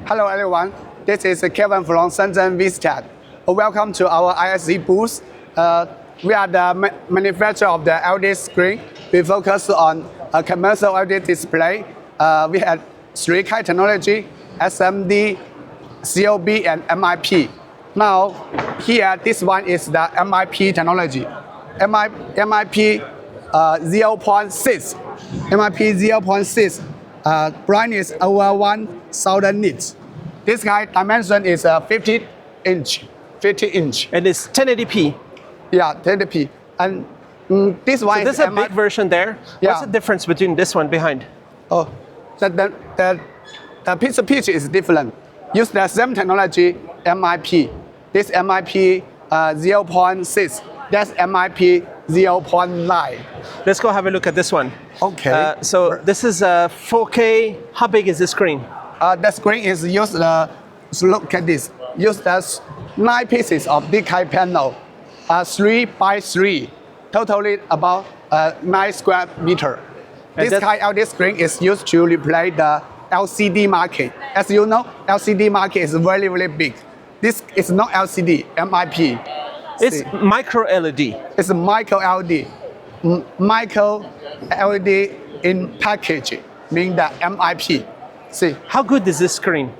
Hello everyone, this is Kevin from Shenzhen Vistech. Welcome to our ISE booth. We are the manufacturer of the LED screen. We focus on a commercial LED display. We have 3K technology, SMD, COB, and MIP. Now, here, this one is the MIP technology. MIP 0.6. MIP 0.6. Brightness over 1000 nits. This guy dimension is 50 inch. And it's 1080p. Yeah, 1080p. And this one so is a big version there. Yeah. What's the difference between this one behind? Oh, the pixel pitch is different. Use the same technology, MIP. This MIP 0.6. That's MIP 0.9. Let's go have a look at this one. Okay. So this is 4K. How big is the screen? The screen is used. Look at this. Use the 9 pieces of this kind panel, 3 by 3, totally about 9 square meter. This kind of this screen is used to replace the LCD market. As you know, LCD market is very, very big. This is not LCD, MIP. It's microLED. It's a microLED. Micro-LED in package, meaning the MIP. See. How good is this screen?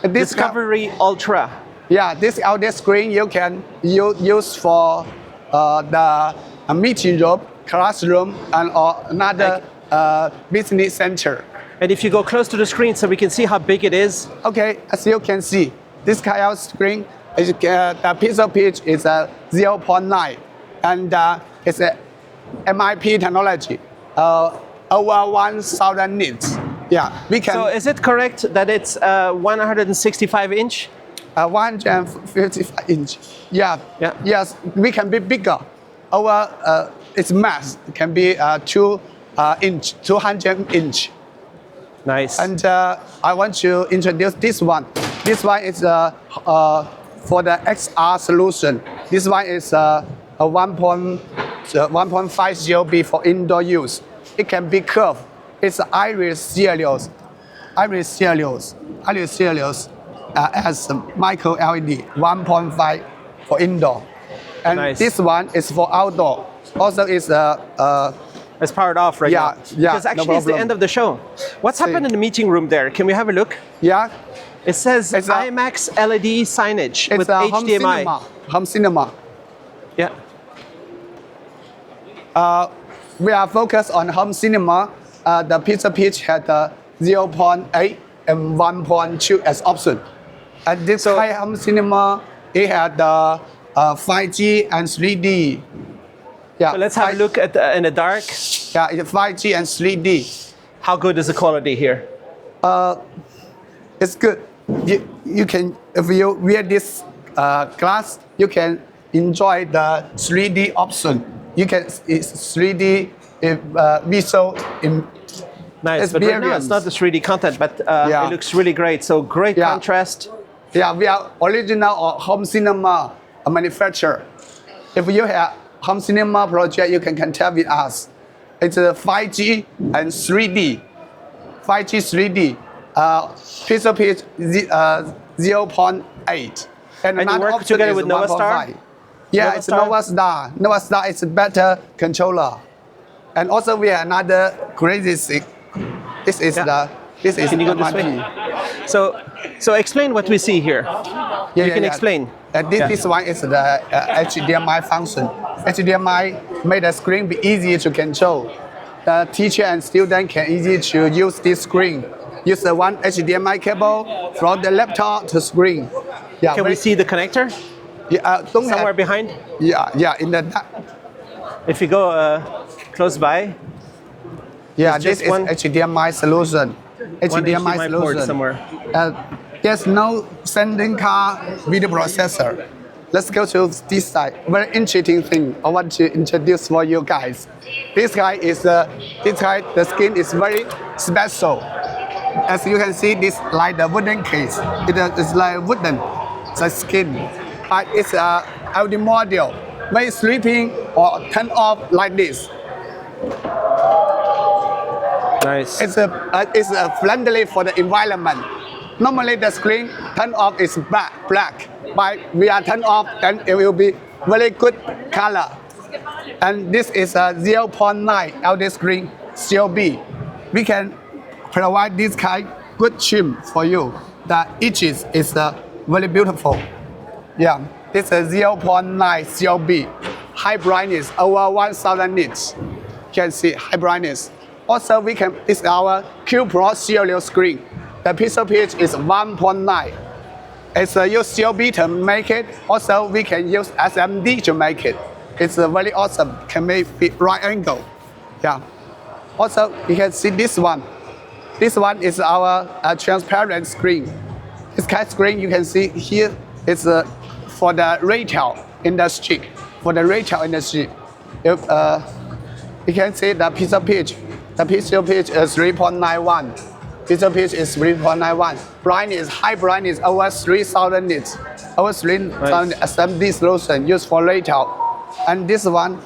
Discovery Ultra. Yeah, this LED screen you can use for the meeting room, classroom, and another business center. And if you go close to the screen so we can see how big it is. Okay, as you can see, this kind of screen, the pixel pitch is 0.9, and it's a MIP technology, over 1000 nits. Yeah, we can. So is it correct that it's 165 inch? 155 inch. Yeah. Yes, we can be bigger. Our its mass can be 200 inch. Nice. And I want to introduce this one. This one is for the XR solution. This one is a 1.5 COB for indoor use. It can be curved. It's iris cellulose. As micro LED 1.5 for indoor, and nice. This one is for outdoor. Also, is it's powered off right now. Yeah. Because actually, it's the end of the show. What's happened in the meeting room there? Can we have a look? Yeah. It says it's IMAX LED signage with HDMI. Home cinema. Yeah. We are focused on home cinema. The pixel pitch had 0.8 and 1.2 as option. And this high home cinema, it had 5G and 3D. Yeah. So let's have a look at in the dark. Yeah, it's 5G and 3D. How good is the quality here? It's good. You can, if you wear this glass, you can enjoy the 3D option. It's 3D visual nice, but right now it's not the 3D content, but it looks really great. So great contrast. Yeah, we are original home cinema manufacturer. If you have home cinema project, you can contact with us. It's a 5G and 3D. 5G 3D. Pixel pitch 0.8. And you work together with NovaStar? Yeah, it's NovaStar. NovaStar is a better controller. And also we have another crazy thing. This is this is Can you go this way? So explain what we see here. You can explain. This one is the HDMI function. HDMI made the screen be easy to control. The teacher and student can easily to use this screen. Use the one HDMI cable from the laptop to screen. Yeah, can we see the connector? Yeah, somewhere behind? Yeah, in the. If you go close by. Yeah, this is HDMI solution. HDMI solution. Port somewhere. There's no sending card video processor. Let's go to this side. Very interesting thing I want to introduce for you guys. This guy is the skin is very special. As you can see, this like the wooden case. It's like wooden, the skin. But it's a LED module. When sleeping or turn off like this. Nice. It's friendly for the environment. Normally the screen turn off is black. But we are turn off, then it will be very good color. And this is a 0.9 LD screen COB. We can provide this kind good trim for you. The edges is very beautiful. Yeah, this is 0.9 COB. High brightness over 1000 nits. You can see high brightness. Also, this is our Q Pro stereo screen. The pixel pitch is 1.9. It's use COB to make it. Also, we can use SMD to make it. It's very awesome. Can make it right angle. Yeah. Also, you can see this one. This one is our transparent screen. This kind of screen you can see here is for the retail industry. For the retail industry, you can see the pixel pitch. The pixel pitch is 3.91. Pixel pitch is 3.91. Brightness, high brightness over 3000 nits. Over 3000 SMD solution used for retail. And this one,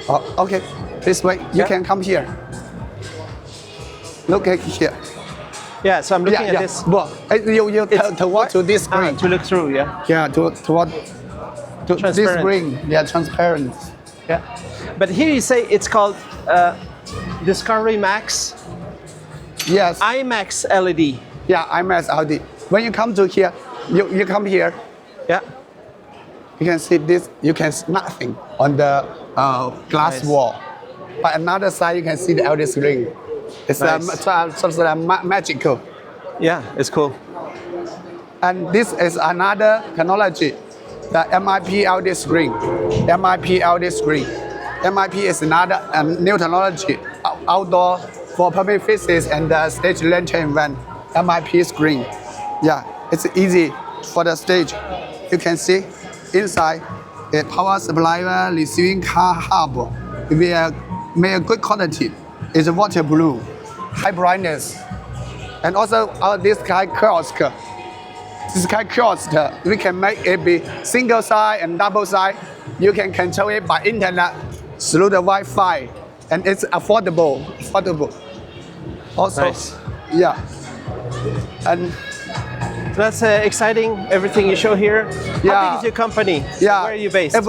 okay, this way, you can come here. Look at here. Yeah, so I'm looking at this. Well, you toward to this screen. To look through, yeah. Yeah, toward to this screen. Yeah, transparent. Yeah. But here you say it's called Discovery Max. Yes. IMAX LED. Yeah, IMAX LED. When you come to here, you come here. Yeah. You can see this. You can see nothing on the glass wall. But another side, you can see the LED screen. It's sort of magical. Yeah, it's cool. And this is another technology, the MiP LED screen. MiP LED screen. MiP is another new technology, outdoor for public faces and stage lantern event. MiP screen. Yeah, it's easy for the stage. You can see inside the power supply receiving car hub. We made a good quality. It's waterproof, high brightness, and also this kind of kiosk. This kind of kiosk, we can make it be single side and double side. You can control it by internet through the Wi-Fi, and it's affordable. Also, yeah, and so that's exciting. Everything you show here. How big is your company? Yeah, where are you based? If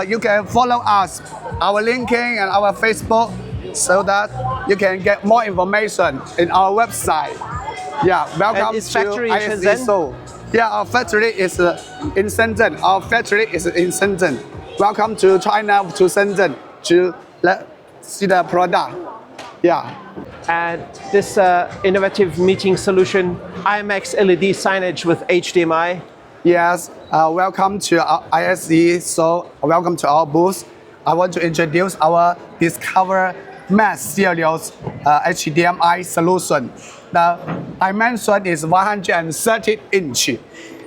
you can follow us, our LinkedIn and our Facebook, so that you can get more information in our website. Yeah, welcome to ISE Seoul. Yeah, our factory is in Shenzhen. Welcome to China, to Shenzhen, to see the product. Yeah. And this innovative meeting solution, IMAX LED signage with HDMI. Yes, welcome to ISE Seoul. Welcome to our booth. I want to introduce our Discover Max series HDMI solution. The dimension is 130 inch.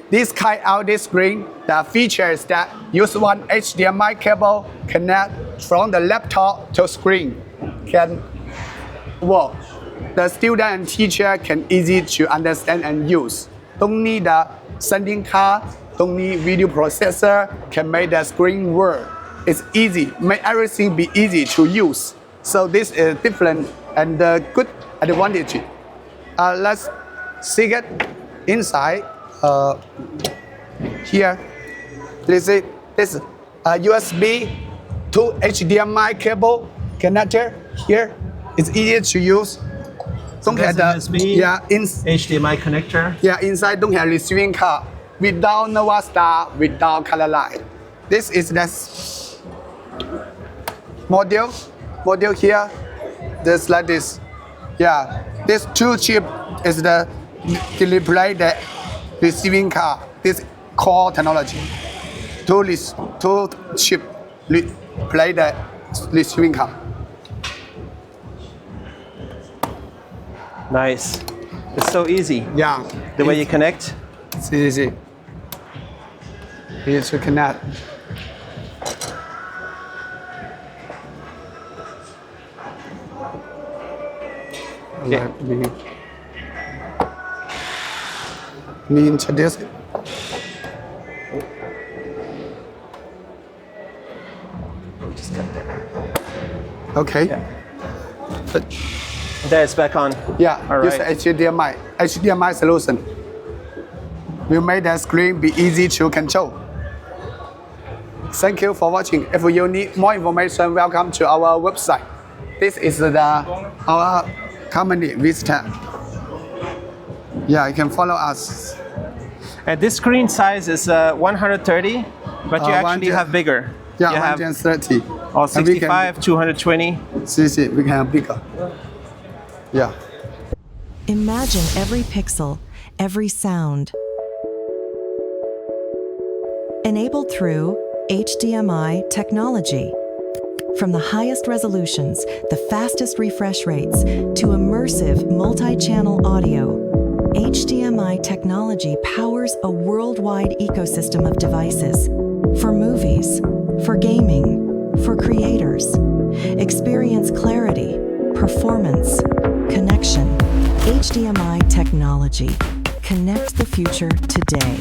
This kind of LED screen, the features that use one HDMI cable connect from the laptop to screen can work. The student and teacher can easy to understand and use. Don't need a sending card, don't need video processor, can make the screen work. It's easy, make everything be easy to use. So this is different and good advantage. Let's see it inside. Here, this is USB to HDMI cable connector. Here, it's easy to use. Don't have the USB, HDMI connector. Yeah, inside don't have receiving card. Without Nova Star, without color light. This is the module here. Just like this. Yeah, this two chip is the display the receiving card. This core technology. Two chip play the receiving card. Nice. It's so easy. Yeah. The way you connect. It's easy. Easy to connect. Yeah. We introduce it. Just cut there. Okay. Yeah. That's back on. Yeah, All use right. HDMI solution. We made the screen be easy to control. Thank you for watching. If you need more information, welcome to our website. This is our company, Vistech. Yeah, you can follow us. And this screen size is 130, but you actually have bigger. Yeah, you have 130. or 65, 220. See, we can have bigger. Yeah. Imagine every pixel, every sound. Enabled through HDMI technology. From the highest resolutions, the fastest refresh rates, to immersive multi-channel audio, HDMI technology powers a worldwide ecosystem of devices. For movies, for gaming, for creators. Experience clarity, performance, connection. HDMI technology. Connect the future today.